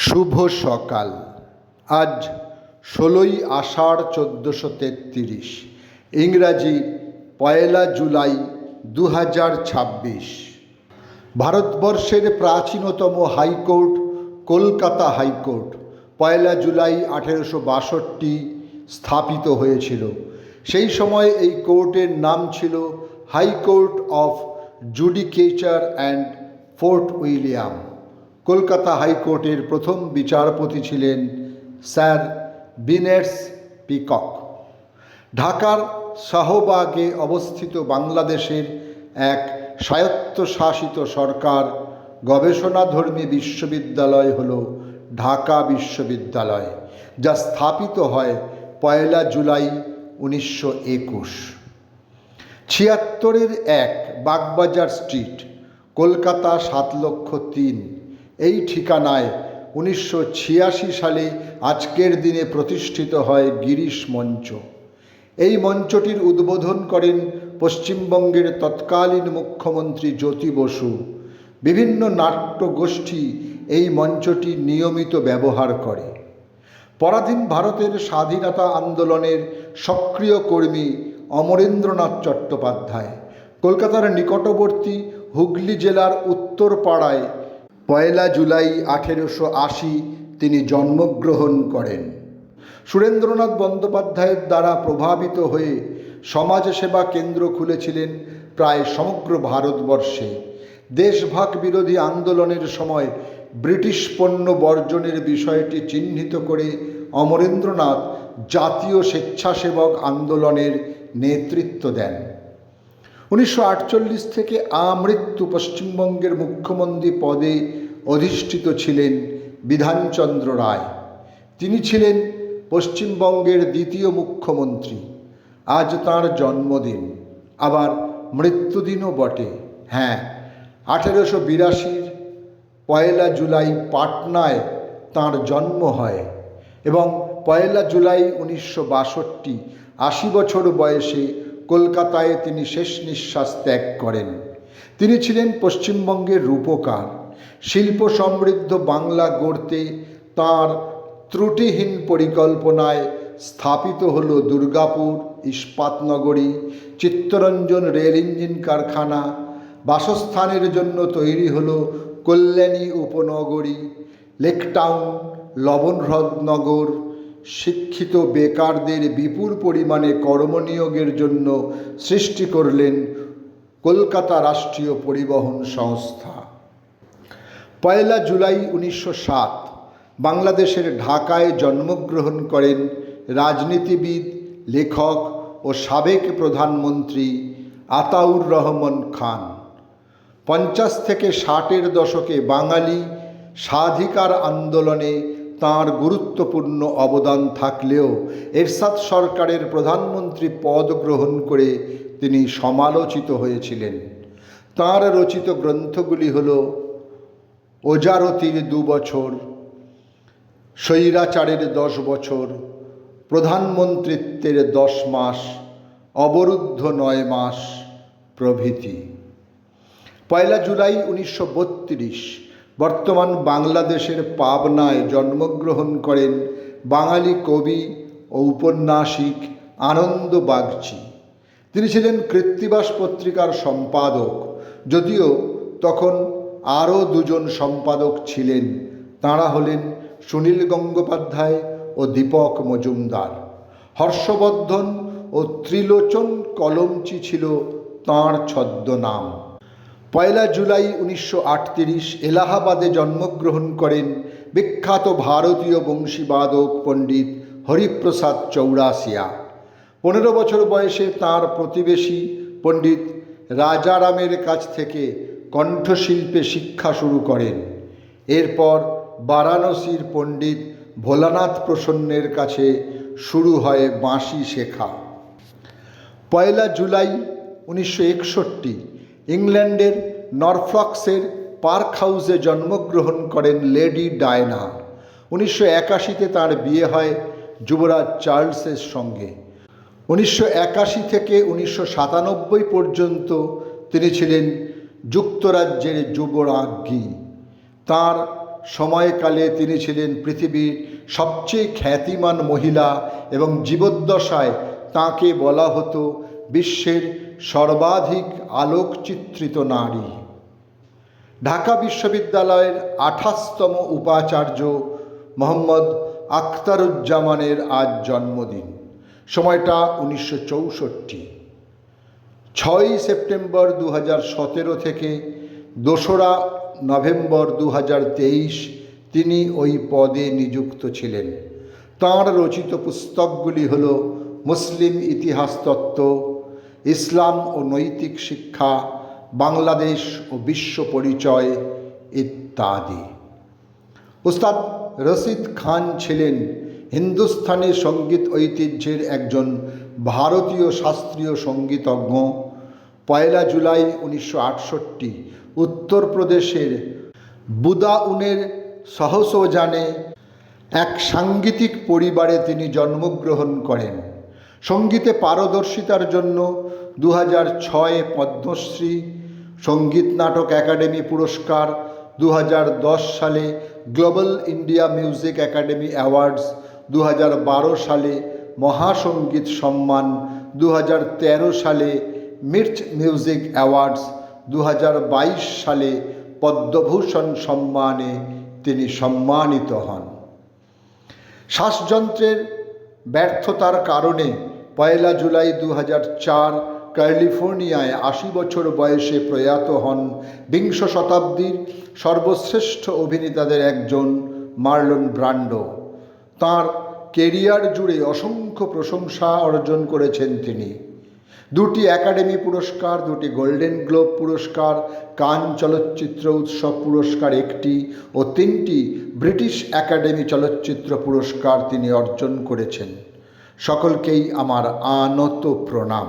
শুভ সকাল। আজ 16ই আষাঢ় 1433, ইংরাজি 1 জুলাই 2026। ভারতবর্ষের প্রাচীনতম হাইকোর্ট কলকাতা হাইকোর্ট 1 জুলাই 1862 স্থাপিত হয়েছিল। সেই সময় এই কোর্টের নাম ছিল high court of judicature and Fort William. Kolkata হাইকোর্টের প্রথম বিচারপতি ছিলেন স্যার বিনেটস পিকক। ঢাকার শাহবাগে অবস্থিত বাংলাদেশের এক স্বায়ত্তশাসিত সরকার গবেষণাধর্মী বিশ্ববিদ্যালয় হল ঢাকা বিশ্ববিদ্যালয়, যা স্থাপিত হয় 1 জুলাই 1921। 76-1 বাগবাজার স্ট্রিট, কলকাতা 7,03,000 এই ঠিকানায় 1986 সালে আজকের দিনে প্রতিষ্ঠিত হয় গিরিশ মঞ্চ। এই মঞ্চটির উদ্বোধন করেন পশ্চিমবঙ্গের তৎকালীন মুখ্যমন্ত্রী জ্যোতি বসু। বিভিন্ন নাট্যগোষ্ঠী এই মঞ্চটি নিয়মিত ব্যবহার করে। পরাধীন ভারতের স্বাধীনতা আন্দোলনের সক্রিয় কর্মী অমরেন্দ্রনাথ চট্টোপাধ্যায় কলকাতার নিকটবর্তী হুগলি জেলার উত্তরপাড়ায় 1 জুলাই 1880 তিনি জন্মগ্রহণ করেন। সুরেন্দ্রনাথ বন্দ্যোপাধ্যায়ের দ্বারা প্রভাবিত হয়ে সমাজসেবা কেন্দ্র খুলেছিলেন প্রায় সমগ্র ভারতবর্ষে। দেশভাগ বিরোধী আন্দোলনের সময় ব্রিটিশ পণ্য বর্জনের বিষয়টি চিহ্নিত করে অমরেন্দ্রনাথ জাতীয় স্বেচ্ছাসেবক আন্দোলনের নেতৃত্ব দেন। 1948 থেকে আমৃত্যু পশ্চিমবঙ্গের মুখ্যমন্ত্রী পদে অধিষ্ঠিত ছিলেন বিধানচন্দ্র রায়। তিনি ছিলেন পশ্চিমবঙ্গের দ্বিতীয় মুখ্যমন্ত্রী। আজ তাঁর জন্মদিন, আবার মৃত্যুদিনও বটে। 1882 1 জুলাই পাটনায় তাঁর জন্ম হয় এবং 1 জুলাই 1962 80 বছর বয়সে কলকাতায় তিনি শেষ নিঃশ্বাস ত্যাগ করেন। তিনি ছিলেন পশ্চিমবঙ্গের রূপকার। শিল্প সমৃদ্ধ বাংলা গড়তে তাঁর ত্রুটিহীন পরিকল্পনায় স্থাপিত হল দুর্গাপুর ইস্পাতনগরী, চিত্তরঞ্জন রেল ইঞ্জিন কারখানা। বাসস্থানের জন্য তৈরি হল কল্যাণী উপনগরী, লেকটাউন, লবণহ্রদনগর। শিক্ষিত বেকারদের বিপুল পরিমাণে কর্মনিয়োগের জন্য সৃষ্টি করলেন কলকাতা রাষ্ট্রীয় পরিবহন সংস্থা। 1 জুলাই 1907 বাংলাদেশের ঢাকায় জন্মগ্রহণ করেন রাজনীতিবিদ, লেখক ও সাবেক প্রধানমন্ত্রী আতাউর রহমান খান। 50 থেকে 60-এর দশকে বাঙালি স্বাধিকার আন্দোলনে তাঁর গুরুত্বপূর্ণ অবদান থাকলেও এরশাদ সরকারের প্রধানমন্ত্রী পদ গ্রহণ করে তিনি সমালোচিত হয়েছিলেন। তাঁর রচিত গ্রন্থগুলি হল ওজারতির 2 বছর, স্বৈরাচারের 10 বছর, প্রধানমন্ত্রিত্বের 10 মাস, অবরুদ্ধ 9 মাস প্রভৃতি। 1 জুলাই 1932 বর্তমান বাংলাদেশের পাবনায় জন্মগ্রহণ করেন বাঙালি কবি ও ঔপন্যাসিক আনন্দ বাগচি। তিনি ছিলেন কৃত্তিবাস পত্রিকার সম্পাদক, যদিও তখন আরও 2 জন সম্পাদক ছিলেন। তাঁরা হলেন সুনীল গঙ্গোপাধ্যায় ও দীপক মজুমদার। হর্ষবর্ধন ও ত্রিলোচন কলমচি ছিল তাঁর ছদ্মনাম। 1 জুলাই 1938 এলাহাবাদে জন্মগ্রহণ করেন বিখ্যাত ভারতীয় বংশীবাদক পণ্ডিত হরিপ্রসাদ চৌরাসিয়া। 15 বছর বয়সে তাঁর প্রতিবেশী পণ্ডিত রাজারামের কাছ থেকে কণ্ঠশিল্পে শিক্ষা শুরু করেন। এরপর বারাণসীর পণ্ডিত ভোলানাথ প্রসন্নের কাছে শুরু হয় বাঁশি শেখা। 1 জুলাই 1961 ইংল্যান্ডের নরফ্লকসের পার্ক হাউসে জন্মগ্রহণ করেন লেডি ডায়না। 1981-তে তাঁর বিয়ে হয় যুবরাজ চার্লসের সঙ্গে। 1981 থেকে 1997 পর্যন্ত তিনি ছিলেন যুক্তরাজ্যের যুবরাজ্ঞী। তাঁর সময়কালে তিনি ছিলেন পৃথিবীর সবচেয়ে খ্যাতিমান মহিলা এবং জীবদ্দশায় তাঁকে বলা হতো বিশ্বের সর্বাধিক আলোকচিত্রিত নারী। ঢাকা বিশ্ববিদ্যালয়ের 28তম উপাচার্য মোহাম্মদ আখতারুজ্জামানের আজ জন্মদিন। সময়টা 1964। 6ই সেপ্টেম্বর 2017 থেকে 2রা নভেম্বর 2023 তিনি ওই পদে নিযুক্ত ছিলেন। তাঁর রচিত পুস্তকগুলি হল মুসলিম ইতিহাস তত্ত্ব, ইসলাম ও নৈতিক শিক্ষা, বাংলাদেশ ও বিশ্ব পরিচয় ইত্যাদি। উস্তাদ রশিদ খান ছিলেন হিন্দুস্তানি সঙ্গীত ঐতিহ্যের একজন ভারতীয় শাস্ত্রীয় সঙ্গীতজ্ঞ। 1 জুলাই 1968 উত্তরপ্রদেশের বুদাউনের সহসোজানে এক সাঙ্গীতিক পরিবারে তিনি জন্মগ্রহণ করেন। সঙ্গীতে পারদর্শিতার জন্য 2006 পদ্মশ্রী, সঙ্গীত নাটক একাডেমি পুরস্কার, 2010 সালে global India music academy awards, 2012 সালে মহাসঙ্গীত সম্মান, 2013 সালে মির্চ মিউজিক অ্যাওয়ার্ডস, 2022 সালে পদ্মভূষণ সম্মানে তিনি সম্মানিত হন। শ্বাসযন্ত্রের ব্যর্থতার কারণে 1 জুলাই 2004 ক্যালিফোর্নিয়ায় 80 বছর বয়সে প্রয়াত হন বিংশ শতাব্দীর সর্বশ্রেষ্ঠ অভিনেতাদের একজন মার্লন ব্র্যান্ডো। তাঁর কেরিয়ার জুড়ে অসংখ্য প্রশংসা অর্জন করেছেন তিনি। 2টি একাডেমি পুরস্কার, 2টি গোল্ডেন গ্লোব পুরস্কার, কান চলচ্চিত্র উৎসব পুরস্কার 1টি ও 3টি ব্রিটিশ একাডেমি চলচ্চিত্র পুরস্কার তিনি অর্জন করেছেন। সকলকেই আমার আনত প্রণাম।